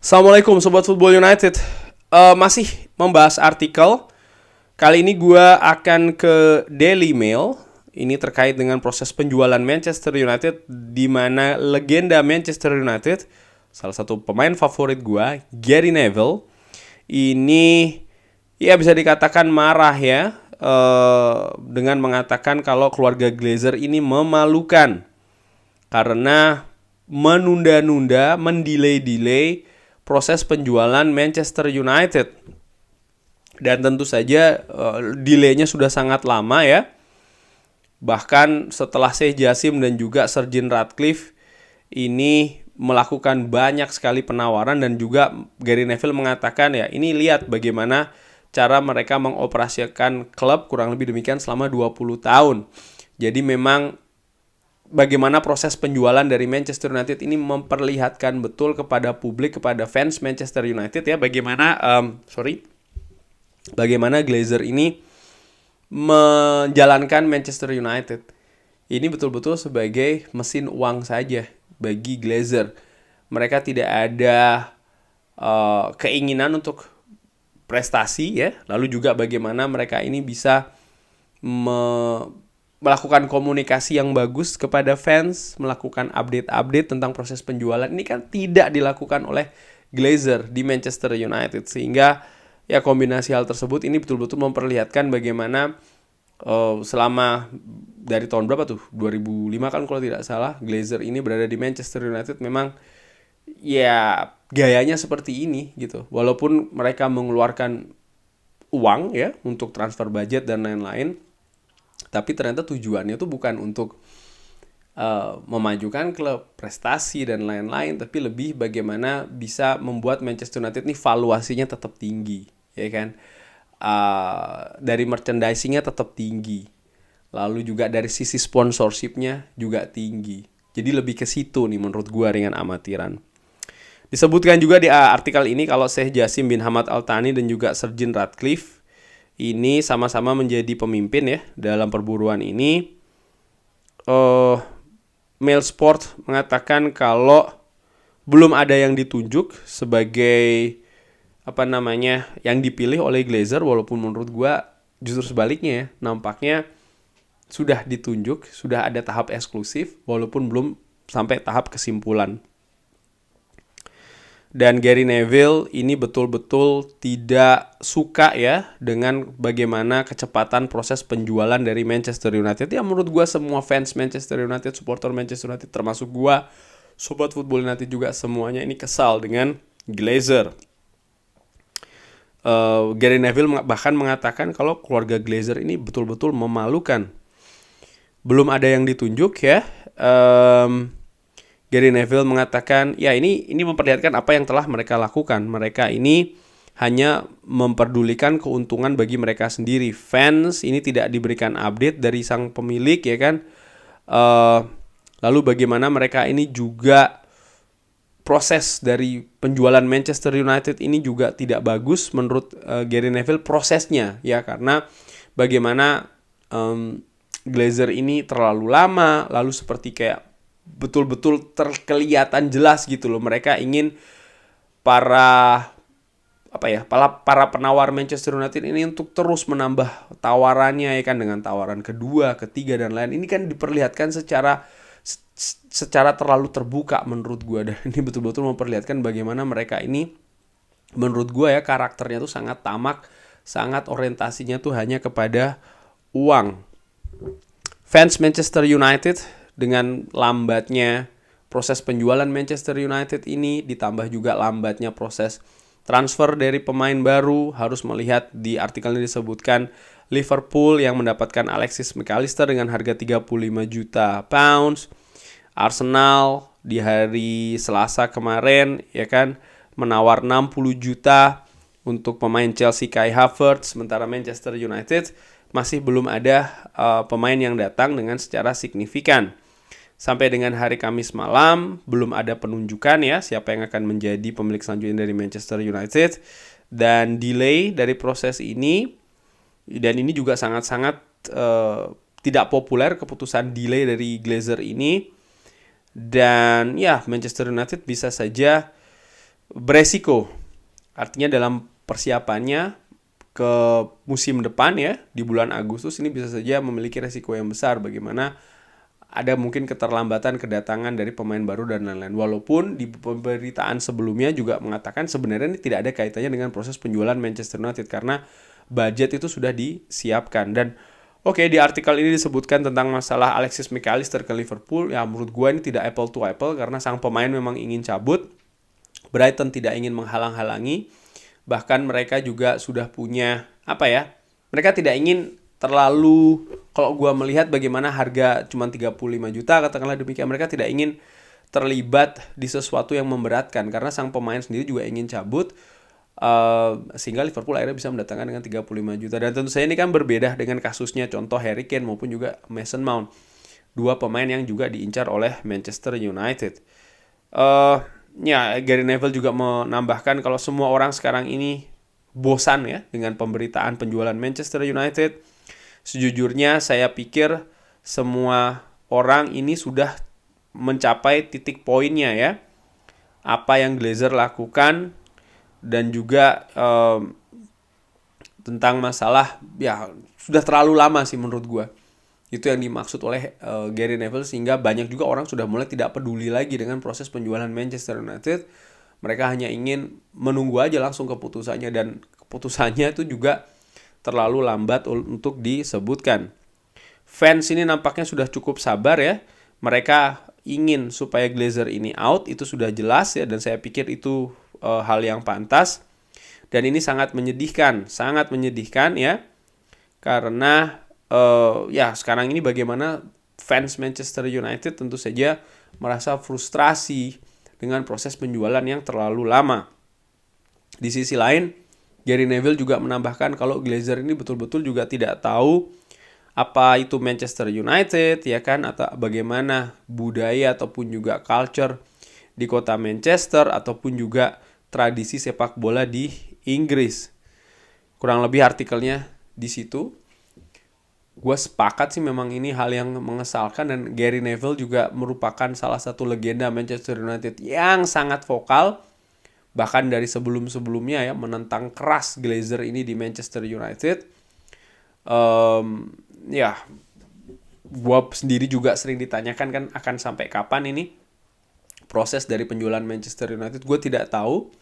Assalamualaikum Sobat Football United. Masih membahas artikel. Kali ini gue akan ke Daily Mail. Ini terkait dengan proses penjualan Manchester United, di mana legenda Manchester United, salah satu pemain favorit gue, Gary Neville, ini ya bisa dikatakan marah ya, dengan mengatakan kalau keluarga Glazer ini memalukan karena menunda-nunda, mendelay proses penjualan Manchester United. Dan tentu saja delaynya sudah sangat lama ya. Bahkan setelah Sheikh Jassim dan juga Sir Jim Ratcliffe ini melakukan banyak sekali penawaran, dan juga Gary Neville mengatakan ya, ini lihat bagaimana cara mereka mengoperasikan klub kurang lebih demikian selama 20 tahun. Jadi memang bagaimana proses penjualan dari Manchester United ini memperlihatkan betul kepada publik, kepada fans Manchester United ya, bagaimana Glazer ini menjalankan Manchester United. Ini betul-betul sebagai mesin uang saja bagi Glazer. Mereka tidak ada keinginan untuk prestasi ya. Lalu juga bagaimana mereka ini bisa melakukan komunikasi yang bagus kepada fans, melakukan update-update tentang proses penjualan. Ini kan tidak dilakukan oleh Glazer di Manchester United. Sehingga ya kombinasi hal tersebut ini betul-betul memperlihatkan bagaimana selama dari tahun berapa tuh? 2005 kan kalau tidak salah, Glazer ini berada di Manchester United memang ya gayanya seperti ini gitu. Walaupun mereka mengeluarkan uang ya untuk transfer budget dan lain-lain, tapi ternyata tujuannya tuh bukan untuk memajukan klub, prestasi dan lain-lain, tapi lebih bagaimana bisa membuat Manchester United ini valuasinya tetap tinggi, ya kan? Dari merchandisingnya tetap tinggi, lalu juga dari sisi sponsorshipnya juga tinggi. Jadi lebih ke situ nih menurut gua ringan amatiran. Disebutkan juga di artikel ini kalau Sheikh Jassim bin Hamad Al Thani dan juga Sir Jim Ratcliffe ini sama-sama menjadi pemimpin ya dalam perburuan ini. Mail Sport mengatakan kalau belum ada yang ditunjuk sebagai yang dipilih oleh Glazer, walaupun menurut gua justru sebaliknya ya, nampaknya sudah ditunjuk, sudah ada tahap eksklusif walaupun belum sampai tahap kesimpulan. Dan Gary Neville ini betul-betul tidak suka ya dengan bagaimana kecepatan proses penjualan dari Manchester United. Ya menurut gue semua fans Manchester United, supporter Manchester United, termasuk gue, Sobat Football United juga, semuanya ini kesal dengan Glazer. Gary Neville bahkan mengatakan kalau keluarga Glazer ini betul-betul memalukan. Belum ada yang ditunjuk ya. Gary Neville mengatakan, ya ini memperlihatkan apa yang telah mereka lakukan. Mereka ini hanya memperdulikan keuntungan bagi mereka sendiri. Fans ini tidak diberikan update dari sang pemilik, ya kan. Lalu bagaimana mereka ini juga proses dari penjualan Manchester United ini juga tidak bagus menurut Gary Neville prosesnya, ya, karena bagaimana Glazer ini terlalu lama, lalu seperti kayak betul-betul terkelihatan jelas gitu loh, mereka ingin para penawar Manchester United ini untuk terus menambah tawarannya ya kan, dengan tawaran kedua, ketiga dan lain. Ini kan diperlihatkan secara terlalu terbuka menurut gue, dan ini betul-betul memperlihatkan bagaimana mereka ini menurut gue ya karakternya tuh sangat tamak, sangat orientasinya tuh hanya kepada uang. Fans Manchester United dengan lambatnya proses penjualan Manchester United ini, ditambah juga lambatnya proses transfer dari pemain baru, harus melihat di artikel ini disebutkan Liverpool yang mendapatkan Alexis McAllister dengan harga 35 juta pounds. Arsenal di hari Selasa kemarin ya kan menawar 60 juta untuk pemain Chelsea Kai Havertz, sementara Manchester United masih belum ada pemain yang datang dengan secara signifikan. Sampai dengan hari Kamis malam belum ada penunjukan ya siapa yang akan menjadi pemilik selanjutnya dari Manchester United, dan delay dari proses ini, dan ini juga sangat-sangat tidak populer keputusan delay dari Glazer ini. Dan ya Manchester United bisa saja beresiko. Artinya dalam persiapannya ke musim depan ya, di bulan Agustus ini bisa saja memiliki resiko yang besar bagaimana ada mungkin keterlambatan kedatangan dari pemain baru dan lain-lain. Walaupun di pemberitaan sebelumnya juga mengatakan sebenarnya ini tidak ada kaitannya dengan proses penjualan Manchester United karena budget itu sudah disiapkan. Dan oke, di artikel ini disebutkan tentang masalah Alexis Mac Allister ke Liverpool. Ya menurut gue ini tidak apple to apple karena sang pemain memang ingin cabut. Brighton tidak ingin menghalang-halangi. Bahkan mereka juga sudah punya mereka tidak ingin terlalu, kalau gue melihat bagaimana harga cuma 35 juta katakanlah demikian, mereka tidak ingin terlibat di sesuatu yang memberatkan karena sang pemain sendiri juga ingin cabut, sehingga Liverpool akhirnya bisa mendatangkan dengan 35 juta. Dan tentu saja ini kan berbeda dengan kasusnya contoh Harry Kane maupun juga Mason Mount, dua pemain yang juga diincar oleh Manchester United. Gary Neville juga menambahkan kalau semua orang sekarang ini bosan ya dengan pemberitaan penjualan Manchester United. Sejujurnya saya pikir semua orang ini sudah mencapai titik poinnya ya. Apa yang Glazer lakukan dan juga tentang masalah ya sudah terlalu lama sih menurut gue. Itu yang dimaksud oleh Gary Neville sehingga banyak juga orang sudah mulai tidak peduli lagi dengan proses penjualan Manchester United. Mereka hanya ingin menunggu aja langsung keputusannya dan keputusannya itu juga terlalu lambat untuk disebutkan. Fans ini nampaknya sudah cukup sabar ya. Mereka ingin supaya Glazer ini out, itu sudah jelas ya, dan saya pikir itu hal yang pantas. Dan ini sangat menyedihkan ya. Karena sekarang ini bagaimana fans Manchester United tentu saja merasa frustrasi dengan proses penjualan yang terlalu lama. Di sisi lain, Gary Neville juga menambahkan kalau Glazer ini betul-betul juga tidak tahu apa itu Manchester United ya kan, atau bagaimana budaya ataupun juga culture di kota Manchester ataupun juga tradisi sepak bola di Inggris. Kurang lebih artikelnya di situ. Gue sepakat sih memang ini hal yang mengesalkan dan Gary Neville juga merupakan salah satu legenda Manchester United yang sangat vokal. Bahkan dari sebelum-sebelumnya ya menentang keras Glazer ini di Manchester United. Gue sendiri juga sering ditanyakan kan akan sampai kapan ini proses dari penjualan Manchester United. Gue tidak tahu,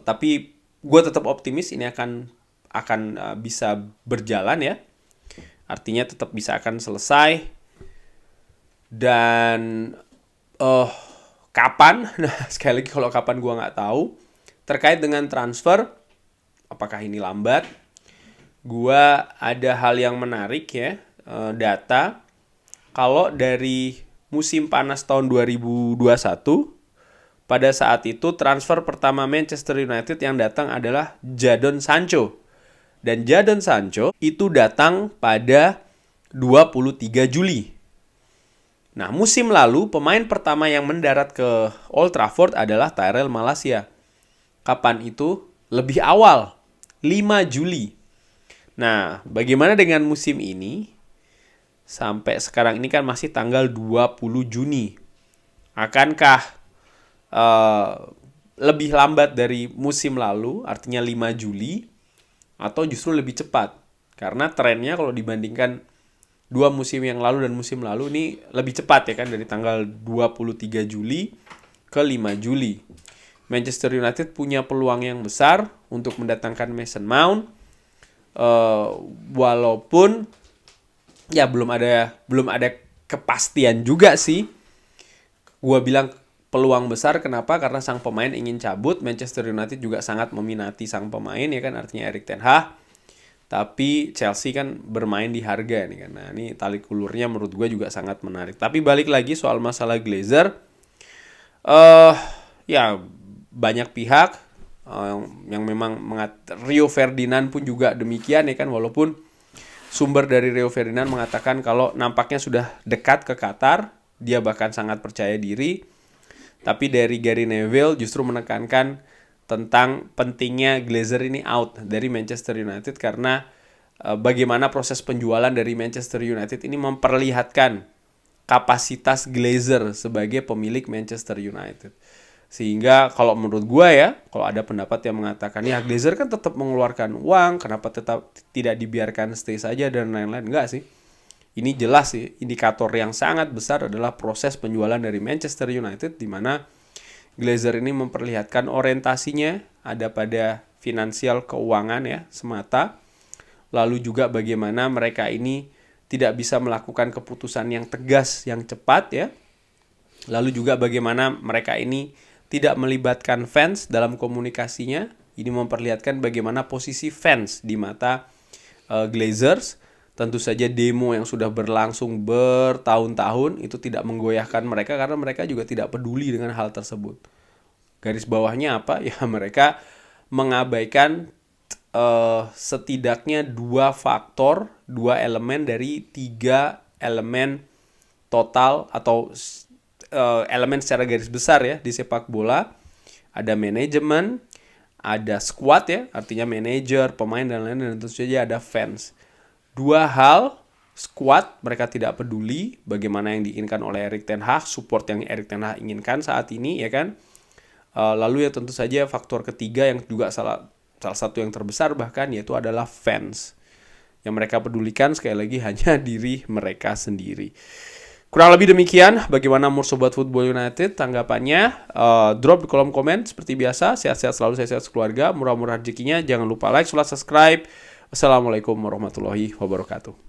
tapi gue tetap optimis ini akan bisa berjalan ya. Artinya tetap bisa akan selesai. Dan kapan? Nah, sekali lagi kalau kapan gue nggak tahu. Terkait dengan transfer, apakah ini lambat? Gue ada hal yang menarik ya, data. Kalau dari musim panas tahun 2021, pada saat itu transfer pertama Manchester United yang datang adalah Jadon Sancho. Dan Jadon Sancho itu datang pada 23 Juli. Nah, musim lalu pemain pertama yang mendarat ke Old Trafford adalah Tyrell Malacia. Kapan itu? Lebih awal, 5 Juli. Nah, bagaimana dengan musim ini? Sampai sekarang ini kan masih tanggal 20 Juni. Akankah lebih lambat dari musim lalu, artinya 5 Juli, atau justru lebih cepat? Karena trennya kalau dibandingkan dua musim yang lalu dan musim lalu ini lebih cepat ya kan, dari tanggal 23 Juli ke 5 Juli. Manchester United punya peluang yang besar untuk mendatangkan Mason Mount, walaupun ya belum ada kepastian juga sih. Gua bilang peluang besar, kenapa? Karena sang pemain ingin cabut. Manchester United juga sangat meminati sang pemain ya kan, artinya Erik ten Hag. Tapi Chelsea kan bermain di harga nih kan. Nah, ini tali ulurnya menurut gue juga sangat menarik. Tapi balik lagi soal masalah Glazer, banyak pihak yang memang Rio Ferdinand pun juga demikian ya kan, walaupun sumber dari Rio Ferdinand mengatakan kalau nampaknya sudah dekat ke Qatar, dia bahkan sangat percaya diri. Tapi dari Gary Neville justru menekankan tentang pentingnya Glazer ini out dari Manchester United karena bagaimana proses penjualan dari Manchester United ini memperlihatkan kapasitas Glazer sebagai pemilik Manchester United. Sehingga kalau menurut gue ya, kalau ada pendapat yang mengatakan ya Glazer kan tetap mengeluarkan uang, kenapa tetap tidak dibiarkan stay saja dan lain-lain. Enggak sih. Ini jelas sih, indikator yang sangat besar adalah proses penjualan dari Manchester United, di mana Glazer ini memperlihatkan orientasinya ada pada finansial keuangan ya semata. Lalu juga bagaimana mereka ini tidak bisa melakukan keputusan yang tegas, yang cepat ya. Lalu juga bagaimana mereka ini tidak melibatkan fans dalam komunikasinya. Ini memperlihatkan bagaimana posisi fans di mata Glazers. Tentu saja demo yang sudah berlangsung bertahun-tahun itu tidak menggoyahkan mereka karena mereka juga tidak peduli dengan hal tersebut. Garis bawahnya apa? Ya mereka mengabaikan setidaknya dua elemen dari 3 elemen total atau elemen secara garis besar ya di sepak bola. Ada manajemen, ada squad ya, artinya manajer, pemain dan lain-lain, dan tentu saja ada fans. Dua hal, squad mereka tidak peduli bagaimana yang diinginkan oleh Erik ten Hag, support yang Erik ten Hag inginkan saat ini ya kan. Lalu ya tentu saja faktor ketiga yang juga salah satu yang terbesar bahkan, yaitu adalah fans. Yang mereka pedulikan sekali lagi hanya diri mereka sendiri. Kurang lebih demikian bagaimana Sobat Football United tanggapannya. Drop di kolom komen seperti biasa. Sehat-sehat selalu, sehat-sehat sekeluarga, murah-murah rezekinya. Jangan lupa like, subscribe. Assalamualaikum warahmatullahi wabarakatuh.